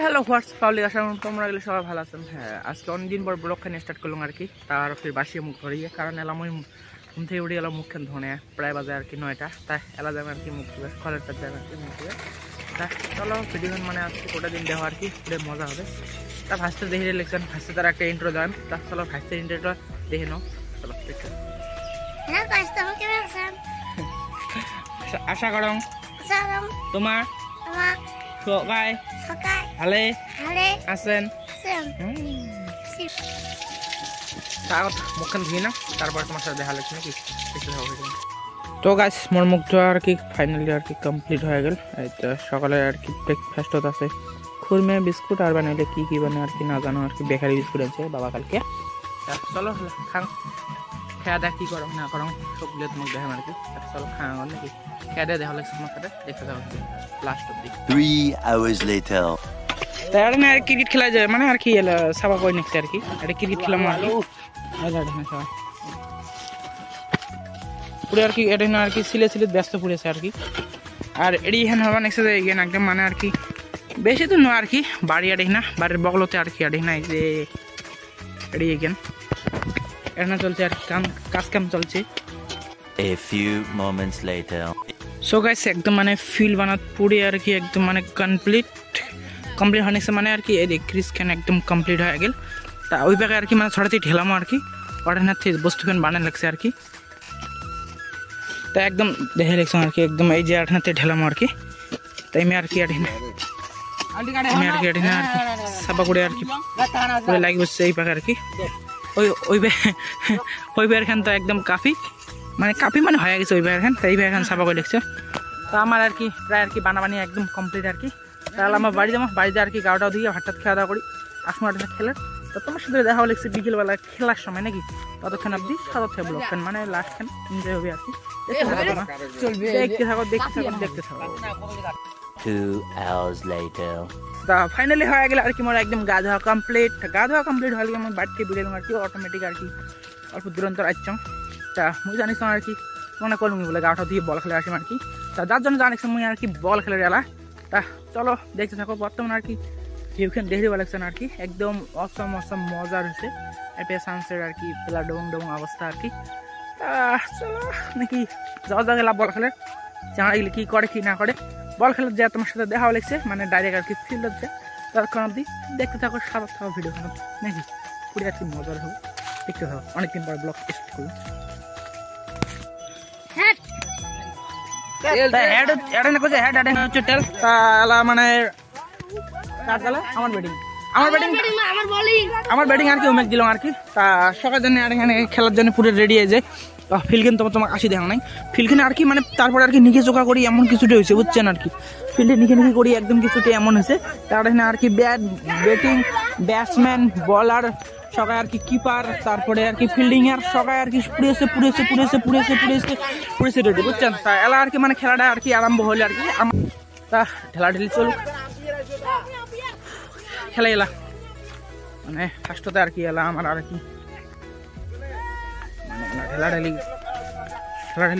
Hello হোয়াটস public, আশা করি তোমরা গেলে সবাই ভালো আছেন। হ্যাঁ, আজকে অনেকদিন পর ব্লগখানে স্টার্ট করলাম আর কি। তার ফির বাসিয়ে মুখ ধরিয়ে, কারণ এলাম ওই ঘুম থেকে উঠে এলাম মুখখান ধনে প্রায় বাজে আর কি 9টা। তাই এলা যাবে আর কি মুখ ধুবে, কলেজটা যাবে আর কি মুখ ধুবে। তাই চলো ভিডিও মানে আজকে গোটা দিন দেওয়া আর কি, পুরো মজা হবে। তা ফার্স্টে দেখে লিখছেন, ফার্স্টে তার একটা ইন্ট্রো দেন। তা চলো ফার্স্টের ইন্ট্রোটা দেখে নাও। চলো দেখছেন। আশা করং তোমার সবাই ভালে আছেন। মুখখান ধুই না, তারপর তোমার সাথে দেখা লাগছে নাকি। তো গাছ মোর মুখ ধোয়া আর কি ফাইনালি আর কি কমপ্লিট হয়ে গেল। এইটা সকালে আর কি ব্রেকফাস্ট আছে খুরমে বিস্কুট, আর বানাইলে কি কি বানায় আর কি না জানো আর কি। বেকারি বিস্কুট আছে বাবা কালকে। চলো খাং খেয়া দেখ কি করো না করো সবগুলো তোমাকে দেখাম আর কি। চলো খাওয়া নাকি খেয়া দেয় দেখা লাগছে তোমার সাথে, দেখতে যাবো লাস্ট অব্দি। 3 hours later. তাই আর না ক্রিকেট খেলা যায় মানে আর কি সাবা করে নিচ্ছে আর কি। এটা ক্রিকেট খেলাম আর কি পুরো আর কি। এটা না আর কি সিলে সিলে ব্যস্ত পড়েছে আর কি। আর এটি এখানে হওয়া নেক্সট এগেন একদম মানে আর কি বেশি তো নয় আর কি। বাড়ি আড়ি না বাড়ির বগলতে আর কি আড়ি না, এই যে এটি এগেন এখানে চলছে আর কাজ কাম চলছে। A few moments later. So guys একদম মানে ফিল বানাত পুরে আর কি একদম মানে কমপ্লিট হয়ে মানে আর কি। এই দেখ ক্রিসখান একদম কমপ্লিট হয়ে গেল। তা ওই ব্যাগে আর কি মানে ছড়াতে ঠেলামো আর কি। অর্ডার থেকে বস্তুখান বানান লাগছে আর কি। তা একদম দেখে লাগছে আর কি একদম এই যে আঠনাতে ঢেলামো আর কি। তাই আমি আর কি আর না আমি আর কি আর না আর কি সাবা করে আর কি পুরো লাগি বসছে এই ব্যাগে আর কি। ওই ব্যাগখান তো একদম কাফি মানে হয়ে গেছে ওই ব্যাগখান। তাই ব্যাগখান সাবা করে লিখছে। তো আমার আর কি প্রায় আর কি বানাবানি একদম কমপ্লিট আর কি। তাহলে আমার বাড়ি যাবো, বাড়িতে আর কি গাওটাও দিয়ে ভাতটা খাওয়া দাওয়া করি আসবো আর খেলার। তো তোমার সাথে দেখা লিখছে বিকেলবেলা খেলার সময় নাকি। ততক্ষণ অব্দি সাদা ব্লগ খান মানে লাস্ট খান এনজয় হবে আর কি। দেখতে থাকো 2 hours later. তা ফাইনালি হয়ে গেল আর কি মোর একদম গা ধোয়া কমপ্লিট হয়ে গেলে আমার বাড়িতে বেরিয়ে আর কি অটোমেটিক আর কি অল্প দূরান্তর আসছাম। তা মুই জানিস আর কি মনে করলাম বলে গাওটা দিয়ে বল খেলে আসিম আর কি। তা যার জন্য জানিস মুই আর কি বল খেলে গেলা। তা চলো দেখতে থাকো। বর্তমানে আর কি ভিউখান দেখতে ভালো লাগছে আর কি একদম অসম মজা রয়েছে। এপে সানসেট আর কি পেলা ডং অবস্থা আর কি। তা চলো নাকি যাওয়া গেলা বল খেলে জানা গেলে কি করে কি না করে। বল খেলার যা তোমার সাথে দেখা লাগছে মানে ডাইরেক্ট আর কি ফিল্ড হচ্ছে। ততক্ষণ অব্দি দেখতে থাকো সাদা থাকো ভিডিও নাকি পুরো আর কি মজার হবে। দেখতে থাকো অনেকদিন পর ব্লগ টেস্ট করবো। মানে আমার ব্যাটিং আর কি উমেক দিলাম আর কি। তা সকাল জন্য এখানে খেলার জন্য পুরো রেডি হয়ে যায়। ফিল্ড তোমাকে আসি দেখা নাই ফিল্ডখানে আর কি মানে তারপরে আর কি নিচে চোখা করি এমন কিছুটা হয়েছে বুঝছেন আর কি। ফিল্ডে নিচে করি একদম কিছুটা এমন হয়েছে। তার এখানে আর কি ব্যাটিং ব্যাটসম্যান বলার সবাই আর কি কিপার তারপরে আর কি ফিল্ডিং এর সবাই আর কি পুরেছে রেডি বুঝছেন। তা এলা আর কি মানে খেলাটা আর কি আরম্ভ হলে আর কি তা ঢেলাঢেলি চলুক খেলা এলা মানে ফার্স্টতে আর কি এলা আমার আর কি ঢেলাঢেলি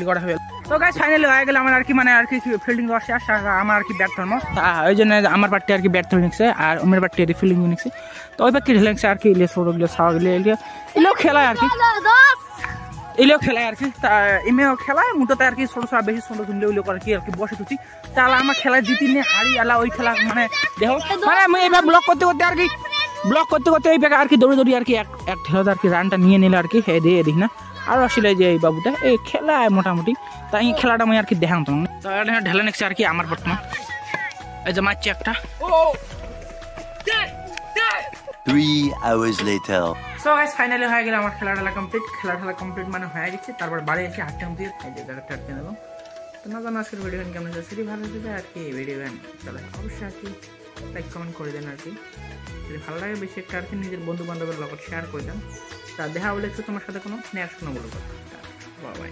করা হবে। তো গাইস ফাইনালি হয়ে গেলে আমার আর কি মানে আর কি ফিল্ডিং বসে আসা আমার আর কি ব্যাট ধর্ম। তা ওই জন্য আমার বাড়িতে আর কি ব্যাট ধরে নিচ্ছে আর ওমের বাড়িতে আর ফিল্ডিং নিচ্ছে। তো ওই বাড়িতে ঢেলে নিচ্ছে আর কি ইলে ছোটগুলো ছাওয়াগুলো এলেও খেলায় আর কি তা এমেও খেলায় মুটোতে আর কি ছোট বেশি ছোট কিনলে ওইগুলো করে কি আর কি বসে তুছি। তাহলে আমার খেলায় জিতি নিয়ে হারি আলা ওই খেলা মানে দেখো মানে আমি এইভাবে ব্লক করতে আর কি এই ব্যাগে আর কি দৌড়ি আর কি এক ঠেলাতে আর কি রানটা নিয়ে নিলে আর কি এদিক না আর আসলে যে এই বাবুটা এই খেলায় মোটামুটি তাই এই খেলাটা আমি আর কি দেখাম তোমার। তো ঢেলা নিচ্ছে আর কি আমার বর্তমান এই যে মারছি একটা। 3 hours later. So guys finally হয়ে গেল আমার খেলা কমপ্লিট মানে হয়ে গেছে। তারপর বাড়ি এসে হাঁটতে এই যে জায়গাটা হাঁটতে নেব। তো না জানো আজকের ভিডিও কেমন হয়েছে যদি ভালো লাগে আর কি ভিডিও চলে অবশ্যই আর কি লাইক কমেন্ট করে দেন আর কি। যদি ভালো লাগে বেশি একটা আর কি নিজের বন্ধু বান্ধবের লগত শেয়ার করে দেন। তা দেখা বলে তোমার সাথে কোনো নেক্সট কোনো বলবো। বাই।